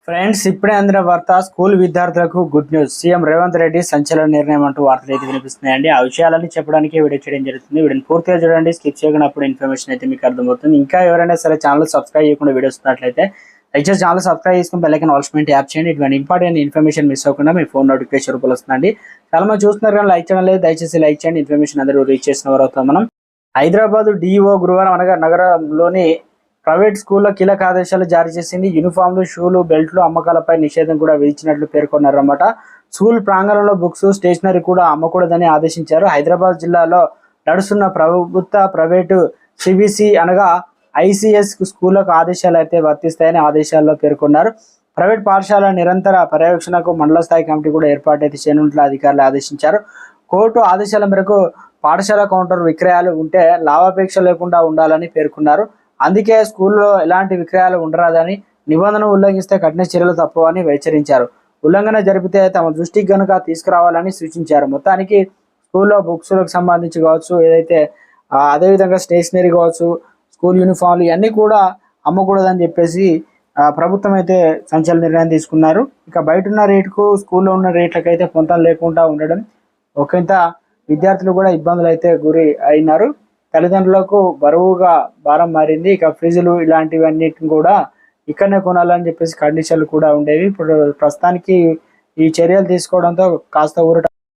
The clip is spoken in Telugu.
ఫ్రెండ్స్, ఇప్పుడే అందిన వార్త. స్కూల్ విద్యార్థులకు good news. CM Revanth Reddy సంచలన నిర్ణయం అంటూ వార్తలు అయితే వినిపిస్తున్నాయండి. ఆ విషయాలన్నీ చెప్పడానికి వీడియో చేయడం జరుగుతుంది. వీడియోని పూర్తిగా చూడండి, స్కిప్ చేయకుండా అప్పుడు ఇన్ఫర్మేషన్ అయితే మీకు అర్థమవుతుంది. ఇంకా ఎవరైనా సరే ఛానల్ సబ్స్క్రైబ్ చేయకుండా వీడియోస్ ఉన్నట్లయితే దయచేసి ఛానల్ సబ్స్క్రైబ్ చేసుకుని బెల్ ఐకాన్ ఆల్ ట్యాప్ చేయండి. ఇటువంటి ఇంపార్టెంట్ ఇన్ఫర్మేషన్ మిస్ అవ్వకుండా మీ ఫోన్ నోటిఫికేషన్ రూపంలో వస్తుందండి. చాలా మంది చూస్తున్నారు కానీ లైక్ చేయడం లేదు. దయచేసి లైక్ చేయండి. ఇన్ఫర్మేషన్ అందరూ రీచ్ చేసిన వారు అవుతాం. మనం హైదరాబాద్ డిఓ గురువారం అనగా నగరంలోని ప్రైవేట్ స్కూల్లో కీలక ఆదేశాలు జారీ చేసింది. యూనిఫామ్లు, షూలు, బెల్ట్లు అమ్మకాలపై నిషేధం కూడా విధించినట్లు పేర్కొన్నారన్నమాట. స్కూల్ ప్రాంగణంలో బుక్స్, స్టేషనరీ కూడా అమ్మకూడదని ఆదేశించారు. హైదరాబాద్ జిల్లాలో నడుస్తున్న ప్రభుత్వ, ప్రైవేటు, సిబిసి అనగా ఐసిఎస్ స్కూళ్లకు ఆదేశాలు అయితే వర్తిస్తాయని ఆదేశాల్లో పేర్కొన్నారు. ప్రైవేట్ పాఠశాల నిరంతర పర్యవేక్షణకు మండల స్థాయి కమిటీ కూడా ఏర్పాటు అయితే చేయనున్నట్లు అధికారులు ఆదేశించారు. కోర్టు ఆదేశాల మేరకు పాఠశాల కౌంటర్ విక్రయాలు ఉంటే లాభాపేక్ష లేకుండా ఉండాలని పేర్కొన్నారు. అందుకే స్కూల్లో ఎలాంటి విక్రయాలు ఉండరాదని, నిబంధనలు ఉల్లంఘిస్తే కఠిన చర్యలు తప్పవని హెచ్చరించారు. ఉల్లంఘన జరిపితే తమ దృష్టికి గనుక తీసుకురావాలని సూచించారు. మొత్తానికి స్కూల్లో బుక్స్లకు సంబంధించి కావచ్చు, ఏదైతే అదేవిధంగా స్టేషనరీ కావచ్చు, స్కూల్ యూనిఫామ్లు ఇవన్నీ కూడా అమ్మకూడదని చెప్పేసి ప్రభుత్వం అయితే సంచలన నిర్ణయం తీసుకున్నారు. ఇక బయట ఉన్న రేటుకు స్కూల్లో ఉన్న రేట్లకైతే పొంతం లేకుండా ఉండడం ఒకంత విద్యార్థులు కూడా ఇబ్బందులు అయితే గురి అయినారు. తల్లిదండ్రులకు బరువుగా భారం మారింది. ఇక ఫీజులు ఇలాంటివన్నిటిని కూడా ఇక్కడనే కొనాలని చెప్పేసి కండిషన్లు కూడా ఉండేవి. ఇప్పుడు ప్రస్తుతానికి ఈ చర్యలు తీసుకోవడంతో కాస్త ఊరట